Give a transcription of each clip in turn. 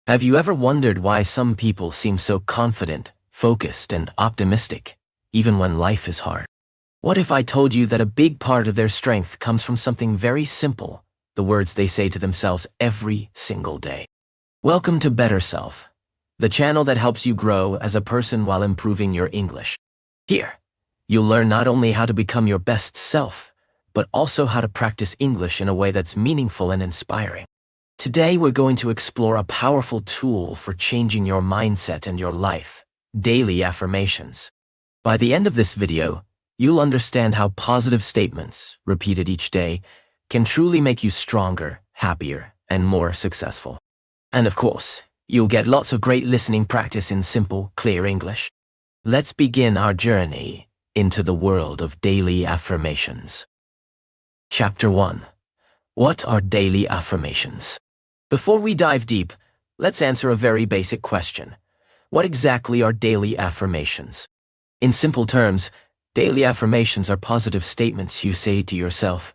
Have you ever wondered why some people seem so confident, focused, and optimistic, even when life is hard? What if I told you that a big part of their strength comes from something very simple, the words they say to themselves every single day? Welcome to BetterSelf, the channel that helps you grow as a person while improving your English. Here, you'll learn not only how to become your best self, but also how to practice English in a way that's meaningful and inspiring. Today, we're going to explore a powerful tool for changing your mindset and your life: daily affirmations. By the end of this video, you'll understand how positive statements, repeated each day, can truly make you stronger, happier, and more successful. And of course, you'll get lots of great listening practice in simple, clear English. Let's begin our journey into the world of daily affirmations. Chapter 1. What are daily affirmations? Before we dive deep, let's answer a very basic question. What exactly are daily affirmations? In simple terms, daily affirmations are positive statements you say to yourself,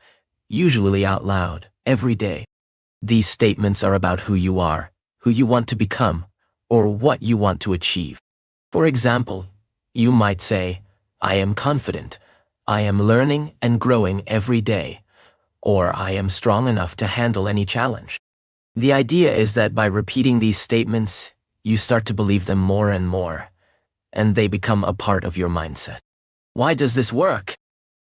usually out loud, every day. These statements are about who you are, who you want to become, or what you want to achieve. For example, you might say, I am confident, I am learning and growing every day, or I am strong enough to handle any challenge. The idea is that by repeating these statements, you start to believe them more and more, and they become a part of your mindset. Why does this work?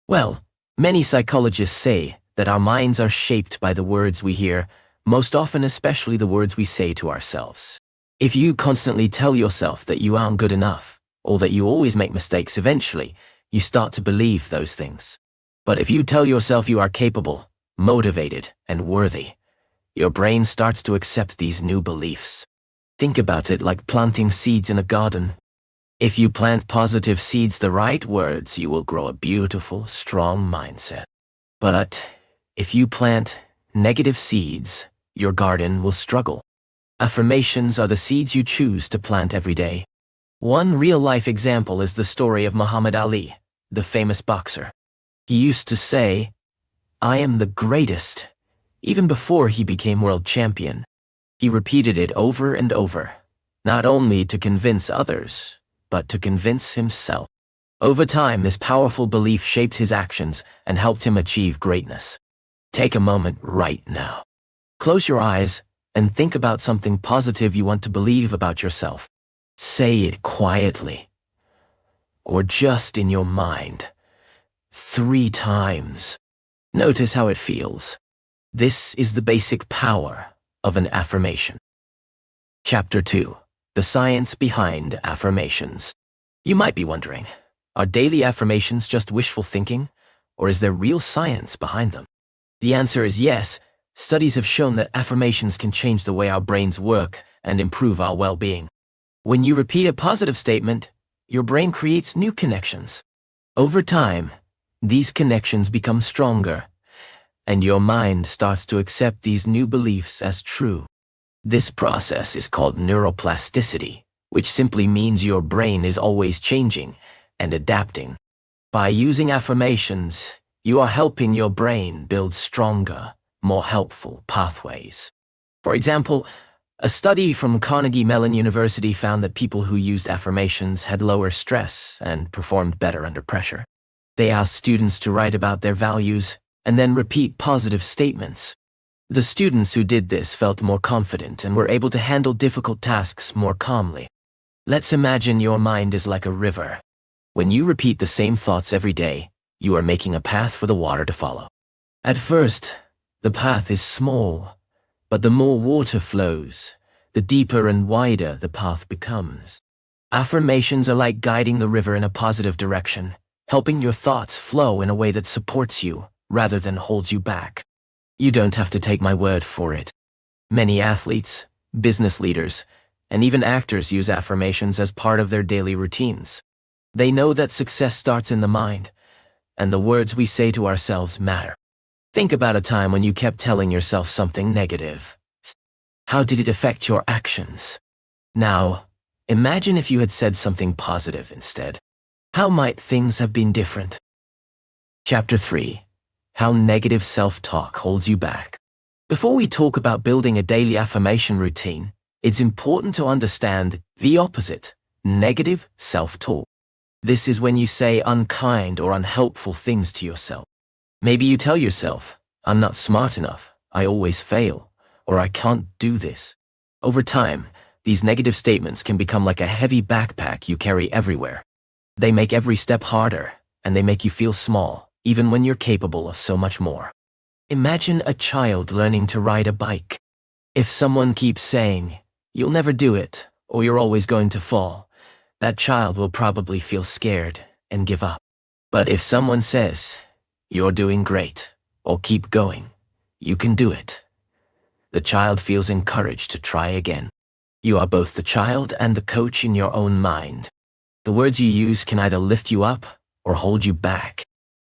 Well, many psychologists say that our minds are shaped by the words we hear, most often especially the words we say to ourselves. If you constantly tell yourself that you aren't good enough, or that you always make mistakes, eventually, you start to believe those things. But if you tell yourself you are capable, motivated, and worthy, your brain starts to accept these new beliefs. Think about it like planting seeds in a garden. If you plant positive seeds, the right words, you will grow a beautiful, strong mindset. But if you plant negative seeds, your garden will struggle. Affirmations are the seeds you choose to plant every day. One real-life example is the story of Muhammad Ali, the famous boxer. He used to say, I am the greatest, even before he became world champion. He repeated it over and over, not only to convince others, but to convince himself. Over time, this powerful belief shaped his actions and helped him achieve greatness. Take a moment right now. Close your eyes and think about something positive you want to believe about yourself. Say it quietly, or just in your mind, 3 times. Notice how it feels. This is the basic power of an affirmation. Chapter 2. The science behind affirmations. You might be wondering, are daily affirmations just wishful thinking, or is there real science behind them? The answer is yes. Studies have shown that affirmations can change the way our brains work and improve our well-being. When you repeat a positive statement, your brain creates new connections. Over time, these connections become stronger, and your mind starts to accept these new beliefs as true. This process is called neuroplasticity, which simply means your brain is always changing and adapting. By using affirmations, you are helping your brain build stronger, more helpful pathways. For example, a study from Carnegie Mellon University found that people who used affirmations had lower stress and performed better under pressure. They asked students to write about their values and then repeat positive statements. The students who did this felt more confident and were able to handle difficult tasks more calmly. Let's imagine your mind is like a river. When you repeat the same thoughts every day, you are making a path for the water to follow. At first, the path is small, but the more water flows, the deeper and wider the path becomes. Affirmations are like guiding the river in a positive direction, helping your thoughts flow in a way that supports you rather than holds you back. You don't have to take my word for it. Many athletes, business leaders, and even actors use affirmations as part of their daily routines. They know that success starts in the mind, and the words we say to ourselves matter. Think about a time when you kept telling yourself something negative. How did it affect your actions? Now, imagine if you had said something positive instead. How might things have been different? Chapter 3. How negative self-talk holds you back. Before we talk about building a daily affirmation routine, It's important to understand the opposite, negative self-talk. This is when you say unkind or unhelpful things to yourself. Maybe you tell yourself, I'm not smart enough, I always fail, or I can't do this. Over time, these negative statements can become like a heavy backpack you carry everywhere. They make every step harder, and they make you feel small, even when you're capable of so much more. Imagine a child learning to ride a bike. If someone keeps saying, you'll never do it, or you're always going to fall, that child will probably feel scared and give up. But if someone says, you're doing great, or keep going, you can do it, the child feels encouraged to try again. You are both the child and the coach in your own mind. The words you use can either lift you up or hold you back.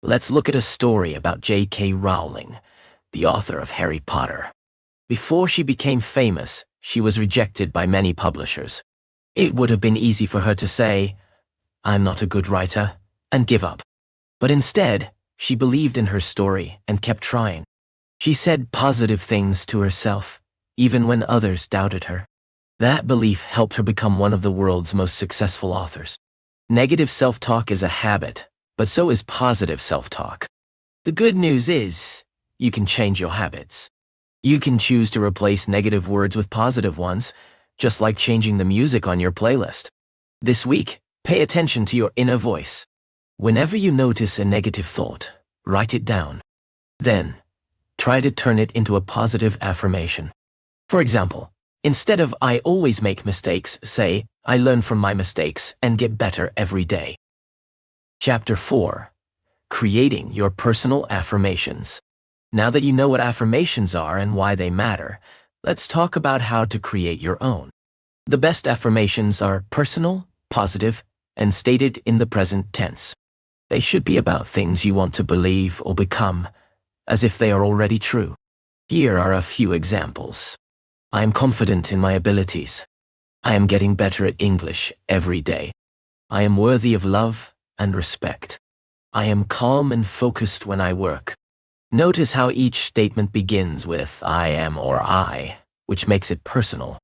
Let's look at a story about J.K. Rowling, the author of Harry Potter. Before she became famous, she was rejected by many publishers. It would have been easy for her to say, I'm not a good writer, and give up. But instead, she believed in her story and kept trying. She said positive things to herself, even when others doubted her. That belief helped her become one of the world's most successful authors. Negative self-talk is a habit, but so is positive self-talk. The good news is, you can change your habits. You can choose to replace negative words with positive ones, just like changing the music on your playlist. This week, pay attention to your inner voice. Whenever you notice a negative thought, write it down. Then, try to turn it into a positive affirmation. For example, instead of I always make mistakes, say, I learn from my mistakes and get better every day. Chapter 4. Creating your personal affirmations. Now that you know what affirmations are and why they matter, let's talk about how to create your own. The best affirmations are personal, positive, and stated in the present tense. They should be about things you want to believe or become, as if they are already true. Here are a few examples. I am confident in my abilities. I am getting better at English every day. I am worthy of love and respect. I am calm and focused when I work. Notice how each statement begins with I am or I, which makes it personal.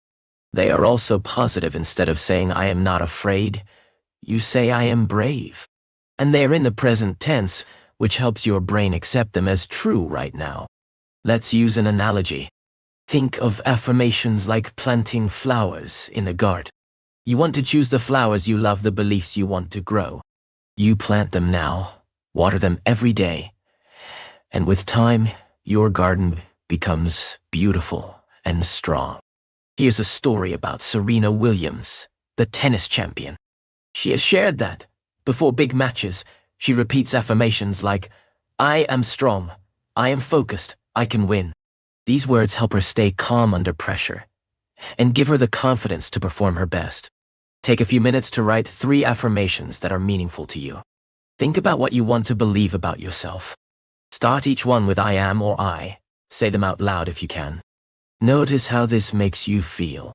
They are also positive. Instead of saying I am not afraid, you say I am brave. And they are in the present tense, which helps your brain accept them as true right now. Let's use an analogy. Think of affirmations like planting flowers in a garden. You want to choose the flowers you love, the beliefs you want to grow. You plant them now, water them every day, and with time, your garden becomes beautiful and strong. Here's a story about Serena Williams, the tennis champion. She has shared that, before big matches, she repeats affirmations like, I am strong, I am focused, I can win. These words help her stay calm under pressure and give her the confidence to perform her best. Take a few minutes to write 3 affirmations that are meaningful to you. Think about what you want to believe about yourself. Start each one with I am or I. Say them out loud if you can. Notice how this makes you feel.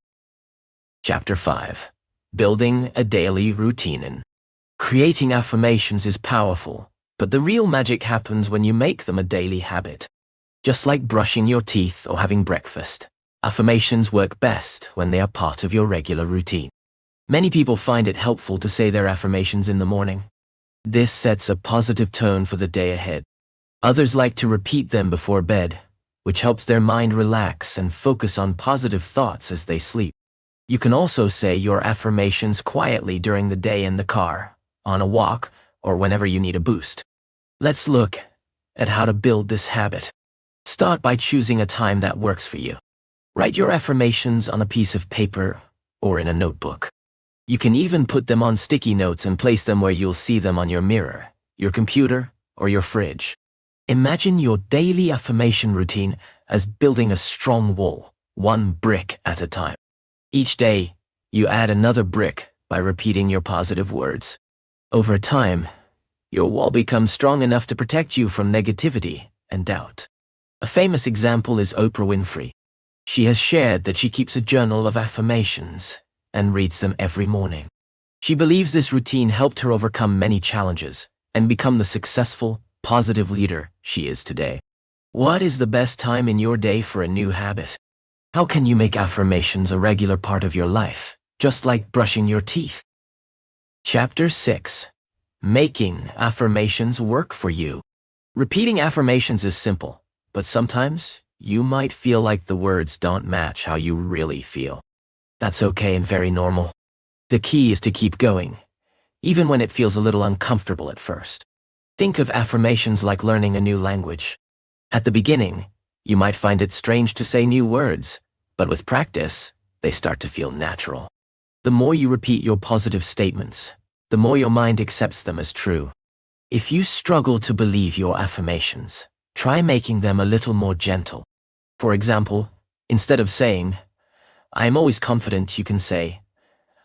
Chapter 5. Building a daily routine. Creating affirmations is powerful, but the real magic happens when you make them a daily habit. Just like brushing your teeth or having breakfast, affirmations work best when they are part of your regular routine. Many people find it helpful to say their affirmations in the morning. This sets a positive tone for the day ahead. Others like to repeat them before bed, which helps their mind relax and focus on positive thoughts as they sleep. You can also say your affirmations quietly during the day in the car, on a walk, or whenever you need a boost. Let's look at how to build this habit. Start by choosing a time that works for you. Write your affirmations on a piece of paper or in a notebook. You can even put them on sticky notes and place them where you'll see them on your mirror, your computer, or your fridge. Imagine your daily affirmation routine as building a strong wall, one brick at a time. Each day, you add another brick by repeating your positive words. Over time, your wall becomes strong enough to protect you from negativity and doubt. A famous example is Oprah Winfrey. She has shared that she keeps a journal of affirmations and reads them every morning. She believes this routine helped her overcome many challenges and become the successful, positive leader she is today. What is the best time in your day for a new habit? How can you make affirmations a regular part of your life, just like brushing your teeth? Chapter 6. Making affirmations work for you. Repeating affirmations is simple, but sometimes you might feel like the words don't match how you really feel. That's okay and very normal. The key is to keep going, even when it feels a little uncomfortable at first. Think of affirmations like learning a new language. At the beginning, you might find it strange to say new words, but with practice, they start to feel natural. The more you repeat your positive statements, the more your mind accepts them as true. If you struggle to believe your affirmations, try making them a little more gentle. For example, instead of saying, "I am always confident," you can say,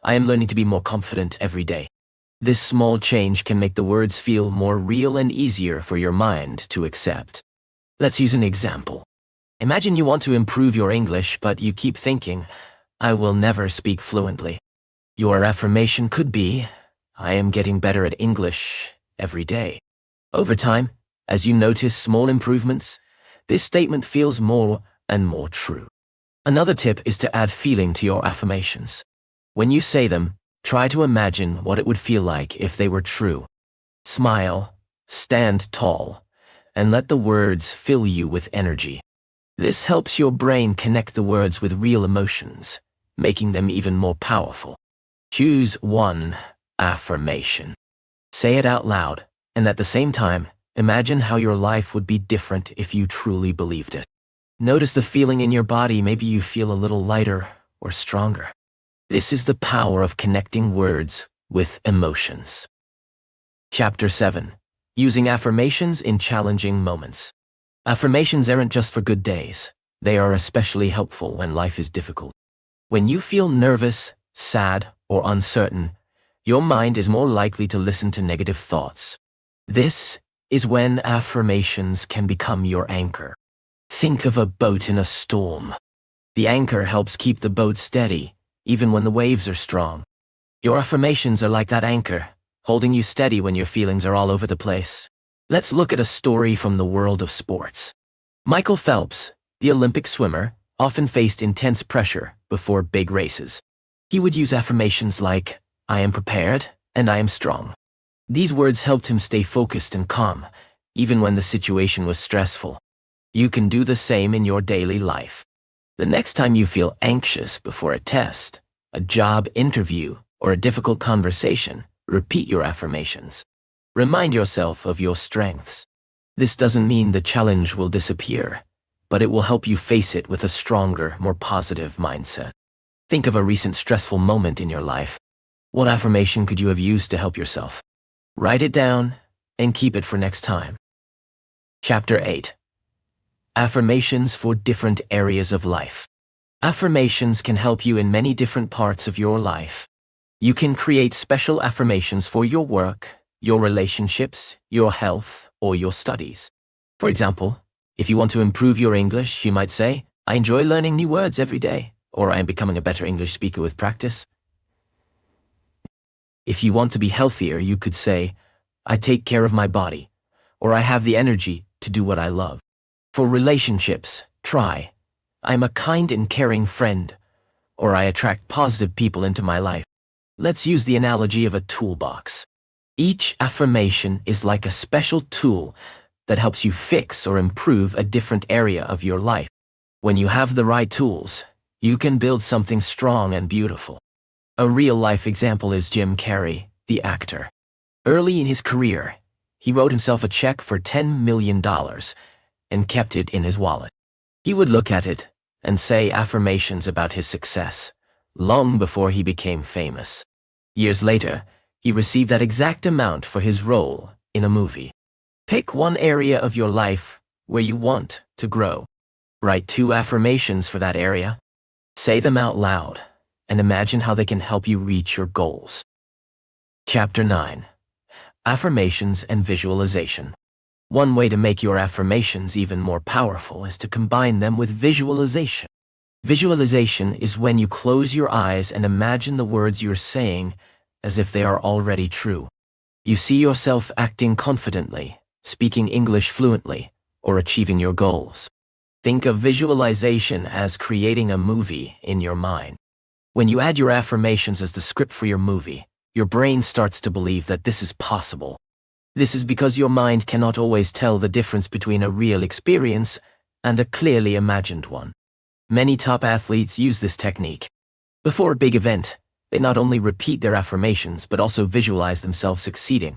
"I am learning to be more confident every day." This small change can make the words feel more real and easier for your mind to accept. Let's use an example. Imagine you want to improve your English, but you keep thinking, "I will never speak fluently." Your affirmation could be, "I am getting better at English every day." Over time, as you notice small improvements, this statement feels more and more true. Another tip is to add feeling to your affirmations. When you say them, try to imagine what it would feel like if they were true. Smile, stand tall, and let the words fill you with energy. This helps your brain connect the words with real emotions, making them even more powerful. Choose one affirmation. Say it out loud, and at the same time, imagine how your life would be different if you truly believed it. Notice the feeling in your body. Maybe you feel a little lighter or stronger. This is the power of connecting words with emotions. Chapter 7. Using affirmations in challenging moments. Affirmations aren't just for good days. They are especially helpful when life is difficult. When you feel nervous, sad, or uncertain, your mind is more likely to listen to negative thoughts. This is when affirmations can become your anchor. Think of a boat in a storm. The anchor helps keep the boat steady, even when the waves are strong. Your affirmations are like that anchor, holding you steady when your feelings are all over the place. Let's look at a story from the world of sports. Michael Phelps, the Olympic swimmer, often faced intense pressure before big races. He would use affirmations like, "I am prepared and I am strong." These words helped him stay focused and calm, even when the situation was stressful. You can do the same in your daily life. The next time you feel anxious before a test, a job interview, or a difficult conversation, repeat your affirmations. Remind yourself of your strengths. This doesn't mean the challenge will disappear, but it will help you face it with a stronger, more positive mindset. Think of a recent stressful moment in your life. What affirmation could you have used to help yourself? Write it down and keep it for next time. Chapter 8. Affirmations for different areas of life. Affirmations can help you in many different parts of your life. You can create special affirmations for your work, your relationships, your health, or your studies. For example, if you want to improve your English, you might say, "I enjoy learning new words every day," or "I am becoming a better English speaker with practice." If you want to be healthier, you could say, "I take care of my body," or "I have the energy to do what I love." For relationships, try, "I'm a kind and caring friend," or "I attract positive people into my life." Let's use the analogy of a toolbox. Each affirmation is like a special tool that helps you fix or improve a different area of your life. When you have the right tools, you can build something strong and beautiful. A real-life example is Jim Carrey, the actor. Early in his career, he wrote himself a check for $10 million and kept it in his wallet. He would look at it and say affirmations about his success, long before he became famous. Years later, he received that exact amount for his role in a movie. Pick one area of your life where you want to grow. Write 2 affirmations for that area. Say them out loud and imagine how they can help you reach your goals. Chapter 9. Affirmations and Visualization. One way to make your affirmations even more powerful is to combine them with visualization. Visualization is when you close your eyes and imagine the words you're saying as if they are already true. You see yourself acting confidently, speaking English fluently, or achieving your goals. Think of visualization as creating a movie in your mind. When you add your affirmations as the script for your movie, your brain starts to believe that this is possible. This is because your mind cannot always tell the difference between a real experience and a clearly imagined one. Many top athletes use this technique. Before a big event, they not only repeat their affirmations but also visualize themselves succeeding.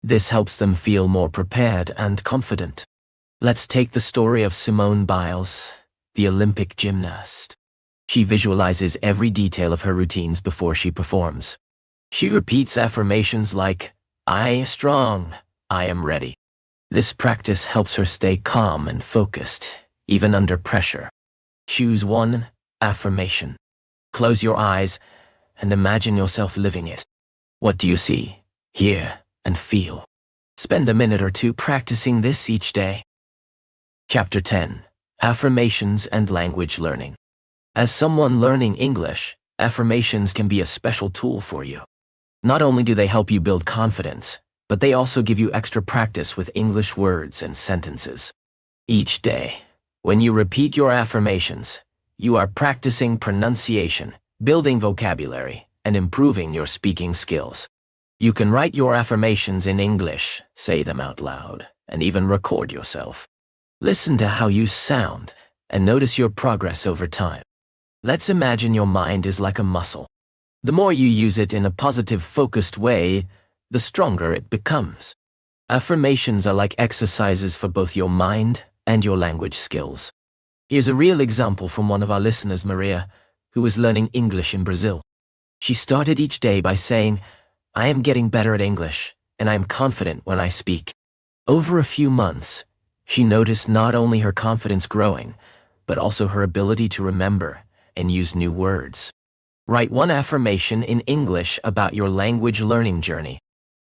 This helps them feel more prepared and confident. Let's take the story of Simone Biles, the Olympic gymnast. She visualizes every detail of her routines before she performs. She repeats affirmations like, "I am strong, I am ready." This practice helps her stay calm and focused, even under pressure. Choose one affirmation. Close your eyes and imagine yourself living it. What do you see, hear, and feel? Spend a minute or two practicing this each day. Chapter 10. Affirmations and Language Learning. As someone learning English, affirmations can be a special tool for you. Not only do they help you build confidence, but they also give you extra practice with English words and sentences. Each day, when you repeat your affirmations, you are practicing pronunciation, building vocabulary, and improving your speaking skills. You can write your affirmations in English, say them out loud, and even record yourself. Listen to how you sound and notice your progress over time. Let's imagine your mind is like a muscle. The more you use it in a positive, focused way, the stronger it becomes. Affirmations are like exercises for both your mind and your language skills. Here's a real example from one of our listeners, Maria, who is learning English in Brazil. She started each day by saying, "I am getting better at English, and I am confident when I speak." Over a few months, she noticed not only her confidence growing, but also her ability to remember and use new words. Write one affirmation in English about your language learning journey.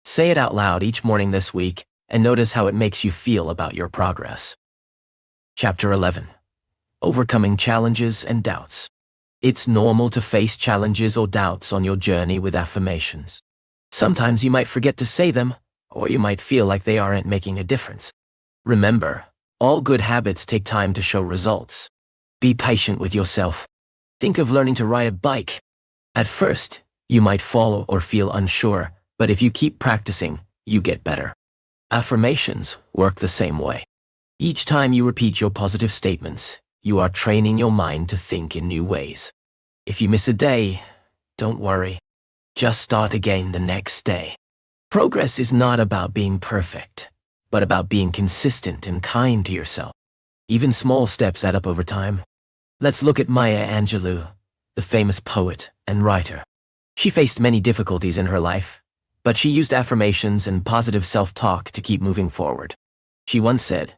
Say it out loud each morning this week and notice how it makes you feel about your progress. Chapter 11. Overcoming Challenges and Doubts. It's normal to face challenges or doubts on your journey with affirmations. Sometimes you might forget to say them, or you might feel like they aren't making a difference. Remember, all good habits take time to show results. Be patient with yourself. Think of learning to ride a bike. At first, you might fall or feel unsure, but if you keep practicing, you get better. Affirmations work the same way. Each time you repeat your positive statements, you are training your mind to think in new ways. If you miss a day, don't worry. Just start again the next day. Progress is not about being perfect, but about being consistent and kind to yourself. Even small steps add up over time. Let's look at Maya Angelou, the famous poet and writer. She faced many difficulties in her life, but she used affirmations and positive self-talk to keep moving forward. She once said,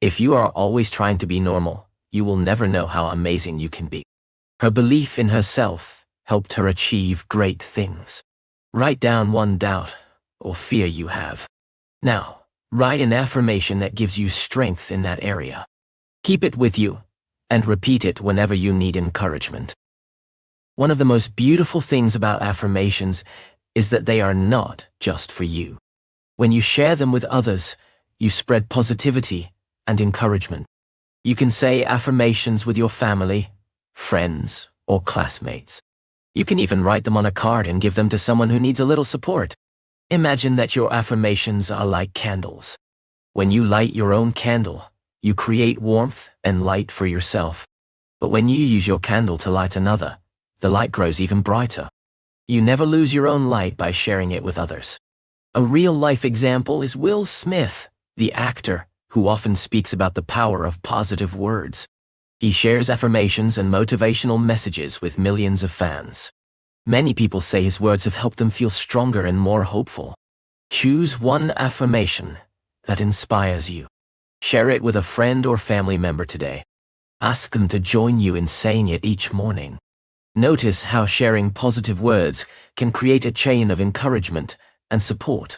"If you are always trying to be normal, you will never know how amazing you can be." Her belief in herself helped her achieve great things. Write down one doubt or fear you have. Now, write an affirmation that gives you strength in that area. Keep it with you and repeat it whenever you need encouragement. One of the most beautiful things about affirmations is that they are not just for you. When you share them with others, you spread positivity and encouragement. You can say affirmations with your family, friends, or classmates. You can even write them on a card and give them to someone who needs a little support. Imagine that your affirmations are like candles. When you light your own candle, you create warmth and light for yourself. But when you use your candle to light another, the light grows even brighter. You never lose your own light by sharing it with others. A real-life example is Will Smith, the actor, who often speaks about the power of positive words. He shares affirmations and motivational messages with millions of fans. Many people say his words have helped them feel stronger and more hopeful. Choose one affirmation that inspires you. Share it with a friend or family member today. Ask them to join you in saying it each morning. Notice how sharing positive words can create a chain of encouragement and support.